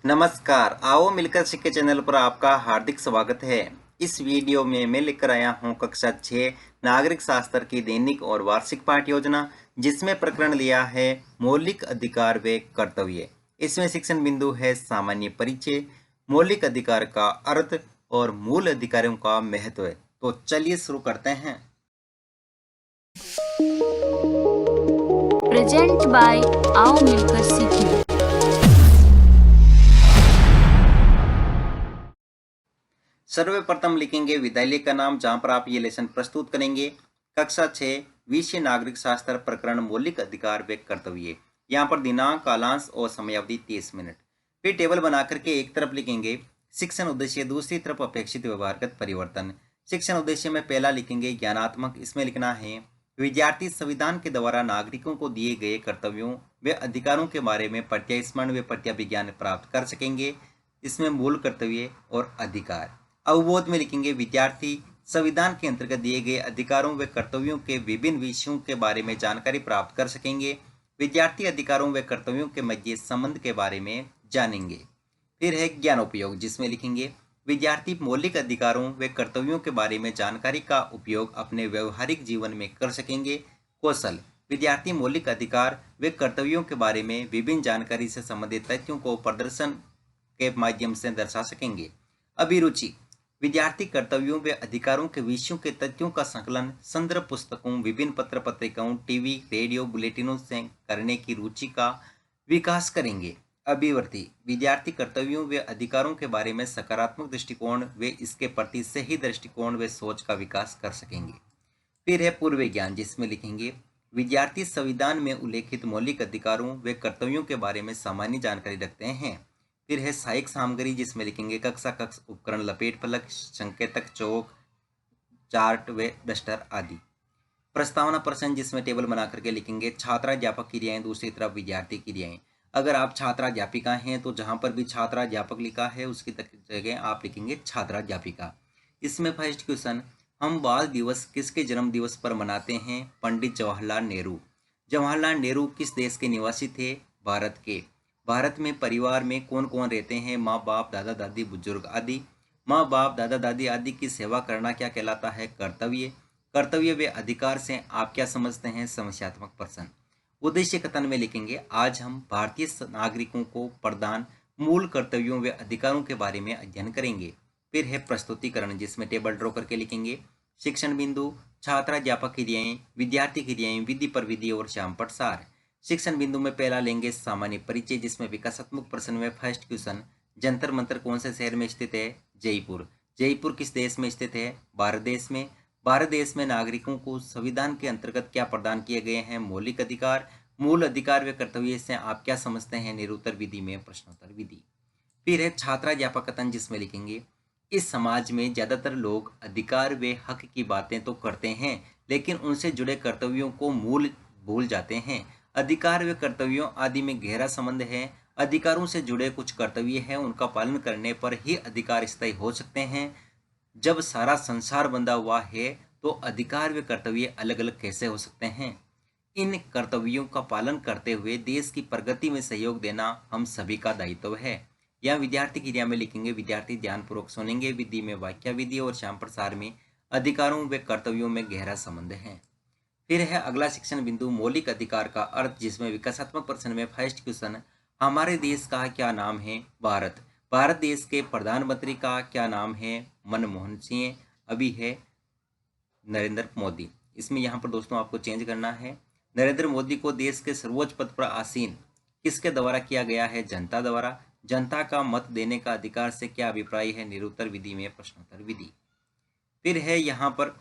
नमस्कार, आओ मिलकर सीखे चैनल पर आपका हार्दिक स्वागत है। इस वीडियो में मैं लेकर आया हूं कक्षा 6 नागरिक शास्त्र की दैनिक और वार्षिक पाठ योजना, जिसमें प्रकरण लिया है मौलिक अधिकार व कर्तव्य। इसमें शिक्षण बिंदु है सामान्य परिचय, मौलिक अधिकार का अर्थ और मूल अधिकारों का महत्व। तो चलिए शुरू करते हैं। प्रेजेंट बाय आओ मिलकर सीखें। सर्वप्रथम लिखेंगे विद्यालय का नाम, जहां पर आप ये लेसन प्रस्तुत करेंगे। कक्षा 6 विषय नागरिक शास्त्र, प्रकरण मौलिक अधिकार व कर्तव्य। यहाँ पर दिनांक, कालांश और समयावधि 30 मिनट। फिर टेबल बना करके एक तरफ लिखेंगे शिक्षण उद्देश्य, दूसरी तरफ अपेक्षित व्यवहारगत परिवर्तन। शिक्षण उद्देश्य में पहला लिखेंगे ज्ञानात्मक। इसमें लिखना है विद्यार्थी संविधान के द्वारा नागरिकों को दिए गए कर्तव्यों व अधिकारों के बारे में प्रत्यय व प्रत्यभिज्ञान प्राप्त कर सकेंगे। इसमें मूल कर्तव्य और अधिकार। अवबोध में लिखेंगे विद्यार्थी संविधान के अंतर्गत दिए गए अधिकारों व कर्तव्यों के विभिन्न विषयों के बारे में जानकारी प्राप्त कर सकेंगे। विद्यार्थी अधिकारों व कर्तव्यों के मध्य संबंध के बारे में जानेंगे। फिर है ज्ञानोपयोग, जिसमें लिखेंगे विद्यार्थी मौलिक अधिकारों व कर्तव्यों के बारे में जानकारी का उपयोग अपने व्यवहारिक जीवन में कर सकेंगे। कौशल, विद्यार्थी मौलिक अधिकार व कर्तव्यों के बारे में विभिन्न जानकारी से संबंधित तथ्यों को प्रदर्शन के माध्यम से दर्शा सकेंगे। अभिरुचि, विद्यार्थी कर्तव्यों व अधिकारों के विषयों के तथ्यों का संकलन संदर्भ पुस्तकों, विभिन्न पत्र पत्रिकाओं, टीवी, रेडियो, बुलेटिनों से करने की रुचि का विकास करेंगे। अभिवृत्ति, विद्यार्थी कर्तव्यों व अधिकारों के बारे में सकारात्मक दृष्टिकोण व इसके प्रति सही दृष्टिकोण व सोच का विकास कर सकेंगे। फिर है पूर्व ज्ञान, जिसमें लिखेंगे विद्यार्थी संविधान में उल्लेखित मौलिक अधिकारों व कर्तव्यों के बारे में सामान्य जानकारी रखते हैं। फिर है सहायक सामग्री, जिसमें लिखेंगे कक्षा कक्ष उपकरण, लपेट फलक, संकेतक, चौक, चार्ट व डस्टर आदि। प्रस्तावना प्रश्न, जिसमें टेबल बना करके लिखेंगे छात्राध्यापक क्रियाएं, दूसरी तरफ विद्यार्थी क्रियाएं। अगर आप छात्राध्यापिका हैं तो जहां पर भी छात्राध्यापक लिखा है उसकी जगह आप लिखेंगे छात्राध्यापिका। इसमें फर्स्ट क्वेश्चन, हम बाल दिवस किसके जन्म दिवस पर मनाते हैं? पंडित जवाहरलाल नेहरू। जवाहरलाल नेहरू किस देश के निवासी थे? भारत के। भारत में परिवार में कौन कौन रहते हैं? माँ बाप, दादा दादी, बुजुर्ग आदि। माँ बाप, दादा दादी आदि की सेवा करना क्या कहलाता है? कर्तव्य। कर्तव्य व अधिकार से आप क्या समझते हैं? समस्यात्मक प्रश्न। उद्देश्य कथन में लिखेंगे आज हम भारतीय नागरिकों को प्रदान मूल कर्तव्यों व अधिकारों के बारे में अध्ययन करेंगे। फिर है प्रस्तुतिकरण, जिसमें टेबल ड्रॉ करके लिखेंगे शिक्षण बिंदु, छात्राध्यापक क्रियाएं, विद्यार्थी क्रियाएं, विधि पर विधि और श्यामपट सार। शिक्षण बिंदु में पहला लेंगे सामान्य परिचय, जिसमें विकासात्मक प्रश्न में फर्स्ट क्वेश्चन, जंतर मंतर कौन से शहर में स्थित है? जयपुर। जयपुर किस देश में स्थित है? भारत देश में। भारत देश में नागरिकों को संविधान के अंतर्गत क्या प्रदान किए गए हैं? मौलिक अधिकार। मूल अधिकार व कर्तव्य से आप क्या समझते हैं? निरुत्तर विधि में प्रश्नोत्तर विधि। फिर है छात्राध्यापक कथन, जिसमें लिखेंगे इस समाज में ज्यादातर लोग अधिकार व हक की बातें तो करते हैं, लेकिन उनसे जुड़े कर्तव्यों को मूल भूल जाते हैं। अधिकार व कर्तव्यों आदि में गहरा संबंध है। अधिकारों से जुड़े कुछ कर्तव्य हैं, उनका पालन करने पर ही अधिकार स्थायी हो सकते हैं। जब सारा संसार बंधा हुआ है तो अधिकार व कर्तव्य अलग अलग कैसे हो सकते हैं? इन कर्तव्यों का पालन करते हुए देश की प्रगति में सहयोग देना हम सभी का दायित्व है। या विद्यार्थी क्रिया में लिखेंगे विद्यार्थी ध्यानपूर्वक सुनेंगे, विधि में वाक्य विधि और श्याम प्रसार में अधिकारों व कर्तव्यों में गहरा संबंध है। फिर है अगला शिक्षण बिंदु मौलिक अधिकार का अर्थ, जिसमें विकासात्मक प्रश्न में फर्स्ट क्वेश्चन, हमारे देश का क्या नाम है? भारत। भारत देश के प्रधानमंत्री का क्या नाम है? मनमोहन सिंह। अभी है नरेंद्र मोदी। इसमें यहाँ पर दोस्तों आपको चेंज करना है। नरेंद्र मोदी को देश के सर्वोच्च पद पर आसीन किसके द्वारा किया गया है? जनता द्वारा। जनता का मत देने का अधिकार से क्या अभिप्राय है? निरुत्तर विधि में प्रश्नोत्तर विधि। फिर है यहाँ पर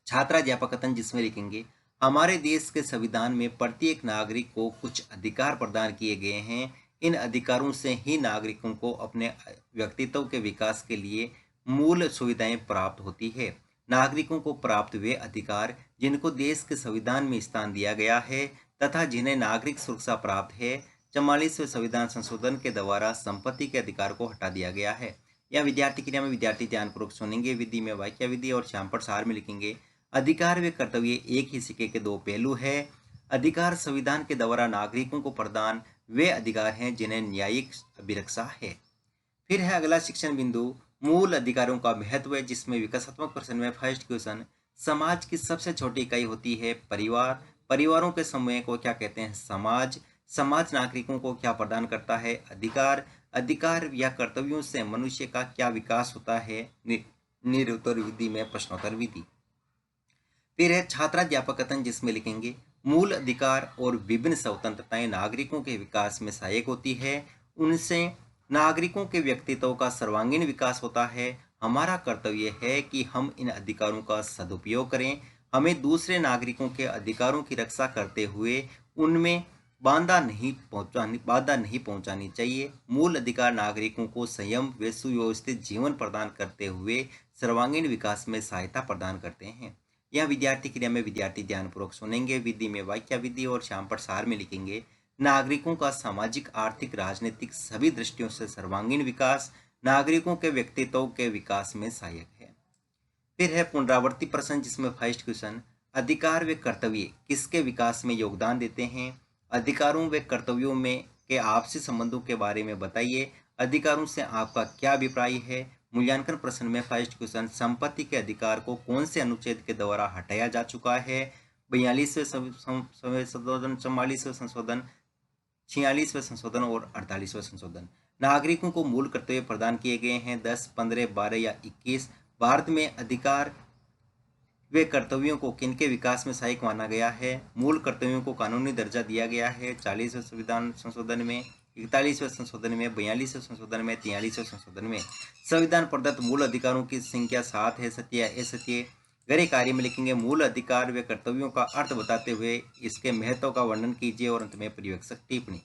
छात्राध्यापक कथन, जिसमें लिखेंगे हमारे देश के संविधान में प्रत्येक नागरिक को कुछ अधिकार प्रदान किए गए हैं। इन अधिकारों से ही नागरिकों को अपने व्यक्तित्व के विकास के लिए मूल सुविधाएं प्राप्त होती है। नागरिकों को प्राप्त वे अधिकार जिनको देश के संविधान में स्थान दिया गया है तथा जिन्हें नागरिक सुरक्षा प्राप्त है। 44वें संविधान संशोधन के द्वारा संपत्ति के अधिकार को हटा दिया गया है। या विद्यार्थी क्रिया में विद्यार्थी ध्यानपूर्वक सुनेंगे, विधि में वाक्य विधि और श्यामपट सार में लिखेंगे अधिकार व कर्तव्य एक ही सिक्के के दो पहलू है। अधिकार संविधान के द्वारा नागरिकों को प्रदान वे अधिकार हैं जिन्हें न्यायिक अभिरक्षा है। फिर है अगला शिक्षण बिंदु मूल अधिकारों का महत्व, जिसमें विकासात्मक प्रश्न में फर्स्ट क्वेश्चन, समाज की सबसे छोटी इकाई होती है परिवार। परिवारों के समूह को क्या कहते हैं? समाज। समाज नागरिकों को क्या प्रदान करता है? अधिकार। अधिकार या कर्तव्यों से मनुष्य का क्या विकास होता है? निरुत्तर विधि में प्रश्नोत्तर विधि। फिर है छात्राध्यापक कथन, जिसमें लिखेंगे मूल अधिकार और विभिन्न स्वतंत्रताएं नागरिकों के विकास में सहायक होती है। उनसे नागरिकों के व्यक्तित्व का सर्वांगीण विकास होता है। हमारा कर्तव्य है कि हम इन अधिकारों का सदुपयोग करें। हमें दूसरे नागरिकों के अधिकारों की रक्षा करते हुए उनमें बाधा नहीं पहुंचानी चाहिए। मूल अधिकार नागरिकों को संयम व सुव्यवस्थित जीवन प्रदान करते हुए सर्वांगीण विकास में सहायता प्रदान करते हैं। यह विद्यार्थी क्रिया में विद्यार्थी ध्यानपूर्वक सुनेंगे, विधि में वाक्य विधि और श्यामपट सार में लिखेंगे नागरिकों का सामाजिक, आर्थिक, राजनीतिक सभी दृष्टियों से सर्वांगीण विकास नागरिकों के व्यक्तित्व के विकास में सहायक है। फिर है पुनरावर्ती प्रश्न, जिसमें फर्स्ट क्वेश्चन, अधिकार व कर्तव्य किसके विकास में योगदान देते हैं? अधिकारों व कर्तव्यों में के आपसी संबंधों के बारे में बताइए। अधिकारों से आपका क्या अभिप्राय है? मूल्यांकन प्रश्न में फर्स्ट क्वेश्चन, संपत्ति के अधिकार को कौन से अनुच्छेद के द्वारा हटाया जा चुका है? 42वें संशोधन, 44वें संशोधन, 46वें संशोधन और 48वें संशोधन। नागरिकों को मूल कर्तव्य प्रदान किए गए हैं 10, 15, 12 या 21। भारत में अधिकार वे कर्तव्यों को किनके विकास में सहायक माना गया है? मूल कर्तव्यों को कानूनी दर्जा दिया गया है 40वें संविधान संशोधन में, 41वें संशोधन में, 42वें संशोधन में, 43वें संशोधन में। संविधान प्रदत्त मूल अधिकारों की संख्या 7 है, सत्य या असत्य। गहरे कार्य में लिखेंगे मूल अधिकार व कर्तव्यों का अर्थ बताते हुए इसके महत्व का वर्णन कीजिए और अंत में पर्यवेक्षक टिप्पणी।